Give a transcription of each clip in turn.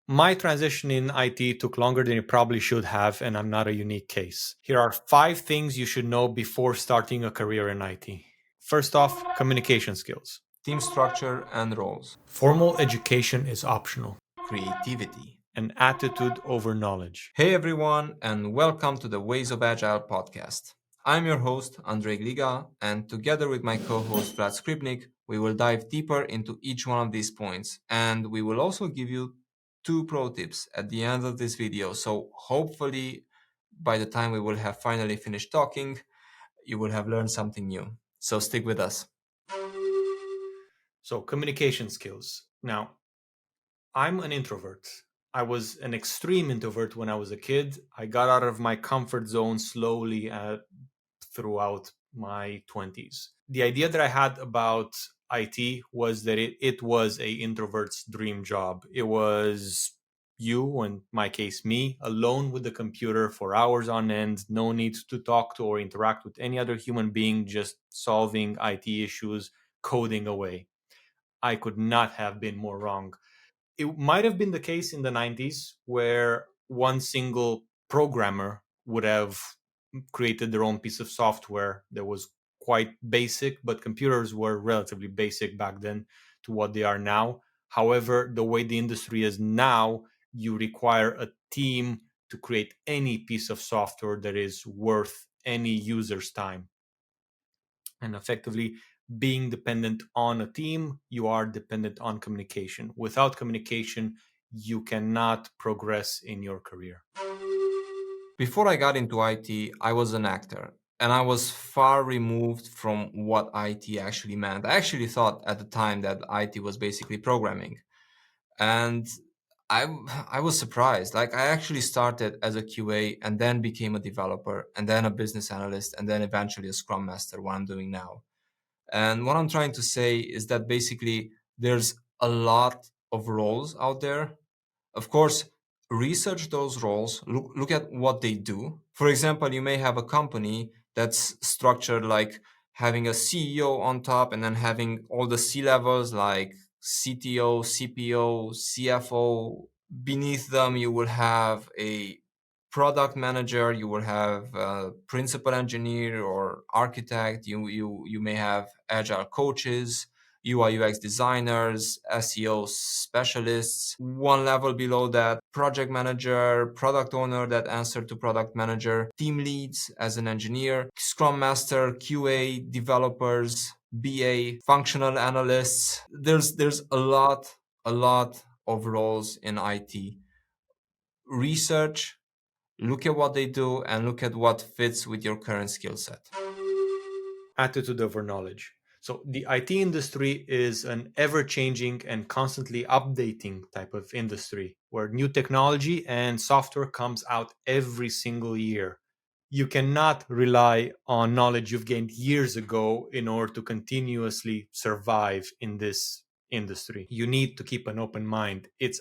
My transition in IT took longer than it probably should have, and I'm not a unique case. Here are 5 things you should know before starting a career in IT. First off, communication skills. Team structure and roles. Formal education is optional. Creativity. An attitude over knowledge. Hey everyone, and welcome to the Ways of Agile podcast. I'm your host, Andrei Gliga, and together with my co-host, Vlad Skripnik, we will dive deeper into each one of these points, and we will also give you 2 pro tips at the end of this video. So hopefully, by the time we will have finally finished talking, you will have learned something new. So stick with us. So, communication skills. Now, I'm an introvert. I was an extreme introvert when I was a kid. I got out of my comfort zone slowly throughout my 20s. The idea that I had about IT was that it was a introvert's dream job. It was you, in my case me, alone with the computer for hours on end, no need to talk to or interact with any other human being, just solving IT issues, coding away. I could not have been more wrong. It might have been the case in the 90s where one single programmer would have created their own piece of software that was quite basic, but computers were relatively basic back then to what they are now. However, the way the industry is now, you require a team to create any piece of software that is worth any user's time. And effectively, being dependent on a team, you are dependent on communication. Without communication, you cannot progress in your career. Before I got into IT, I was an actor, and I was far removed from what IT actually meant. I actually thought at the time that IT was basically programming. And I, I was surprised. Like, I actually started as a QA and then became a developer and then a business analyst and then eventually a scrum master, what I'm doing now. And what I'm trying to say is that basically there's a lot of roles out there. Of course, research those roles, look at what they do. For example, you may have a company that's structured like having a CEO on top and then having all the C levels like CTO, CPO, CFO. Beneath them, you will have a product manager, you will have a principal engineer or architect, you may have agile coaches, UI UX designers, SEO specialists. One level below that, project manager, product owner that answer to product manager, team leads as an engineer, scrum master, QA, developers, BA, functional analysts. There's a lot of roles in IT. Research, look at what they do and look at what fits with your current skill set. Attitude over knowledge. So, the IT industry is an ever changing and constantly updating type of industry where new technology and software comes out every single year. You cannot rely on knowledge you've gained years ago in order to continuously survive in this industry. You need to keep an open mind. It's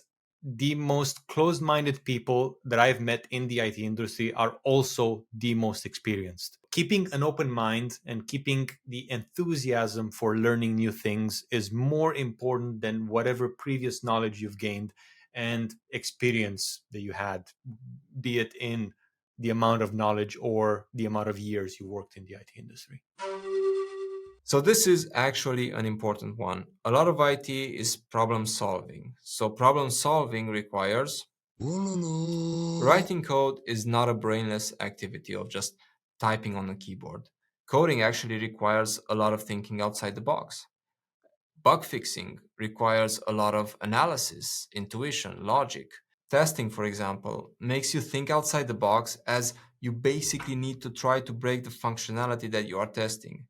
the most closed minded people that I've met in the IT industry are also the most experienced. Keeping an open mind and keeping the enthusiasm for learning new things is more important than whatever previous knowledge you've gained and experience that you had, be it in the amount of knowledge or the amount of years you worked in the IT industry. So this is actually an important one. A lot of IT is problem solving. So problem solving requires writing code is not a brainless activity of just typing on a keyboard. Coding actually requires a lot of thinking outside the box. Bug fixing requires a lot of analysis, intuition, logic. Testing, for example, makes you think outside the box as you basically need to try to break the functionality that you are testing.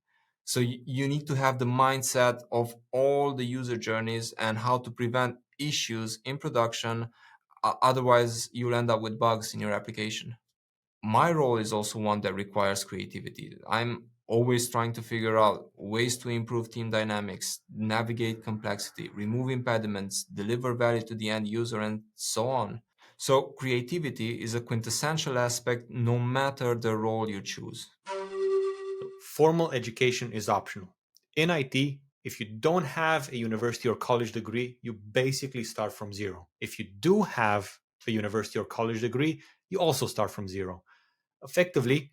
So you need to have the mindset of all the user journeys and how to prevent issues in production. Otherwise, you'll end up with bugs in your application. My role is also one that requires creativity. I'm always trying to figure out ways to improve team dynamics, navigate complexity, remove impediments, deliver value to the end user, and so on. So, creativity is a quintessential aspect no matter the role you choose. Formal education is optional. In IT, If you don't have a university or college degree, you basically start from zero. If you do have a university or college degree, you also start from zero. Effectively,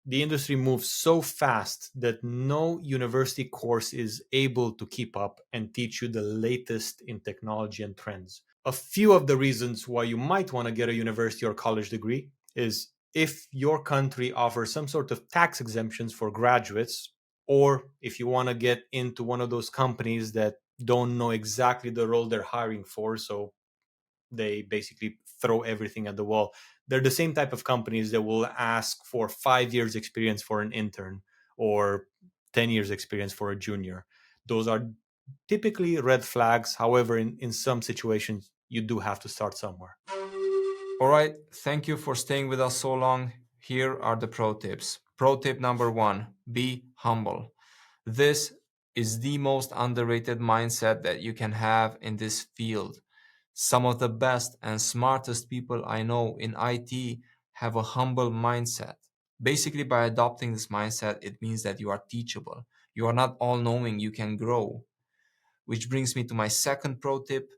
the industry moves so fast that no university course is able to keep up and teach you the latest in technology and trends. A few of the reasons why you might want to get a university or college degree is if your country offers some sort of tax exemptions for graduates, or if you want to get into one of those companies that don't know exactly the role they're hiring for, so they basically throw everything at the wall. They're the same type of companies that will ask for 5 years experience for an intern or 10 years experience for a junior. Those are typically red flags. However, in some situations, you do have to start somewhere. All right, thank you for staying with us so long. Here are the pro tips. Pro tip number one, be humble. This is the most underrated mindset that you can have in this field. Some of the best and smartest people I know in IT have a humble mindset. Basically, by adopting this mindset, it means that you are teachable. You are not all knowing, you can grow. Which brings me to my second pro tip,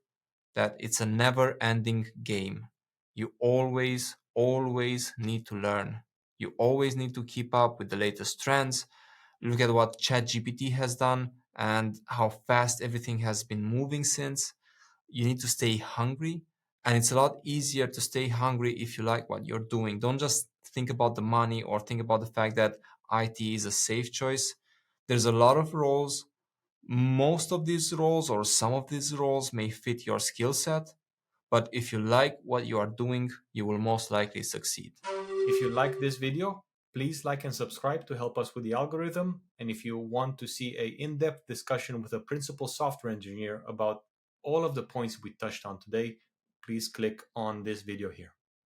that it's a never ending game. You always need to learn. You always need to keep up with the latest trends. Look at what ChatGPT has done and how fast everything has been moving since. You need to stay hungry. And it's a lot easier to stay hungry if you like what you're doing. Don't just think about the money or think about the fact that IT is a safe choice. There's a lot of roles. Most of these roles or some of these roles may fit your skill set, but if you like what you are doing, you will most likely succeed. If you like this video, please like and subscribe to help us with the algorithm. And if you want to see a in-depth discussion with a principal software engineer about all of the points we touched on today, please click on this video here.